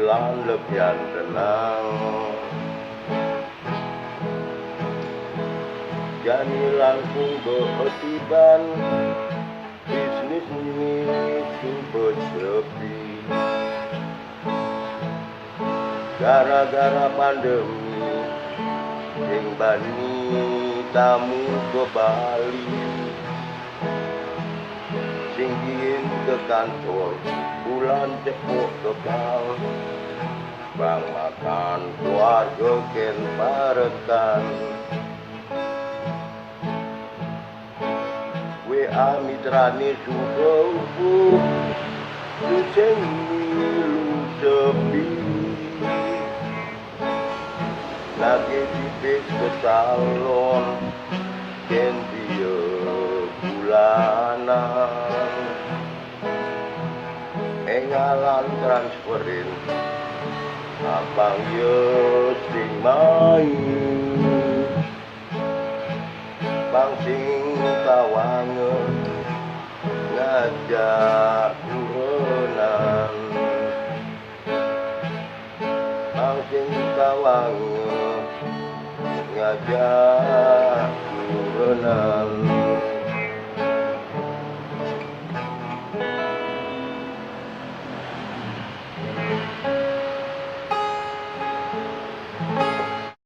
bulan lebihan tenang. Jani langkung beotiban, bisnis ini cukup sepi. Gara-gara pandemi, sing bani tamu ke Bali, sing kirim ke kantor, bulan cepuk kekal. Bang makan keluarga ken parekan. WA mitrane subuh sing milu sepi. Lagi di bis ke salon ken dia bulanan. Engalan transferin abang yo sing main, bang sing kawange ngajak urenan, bang sing kawange ngajak urenan.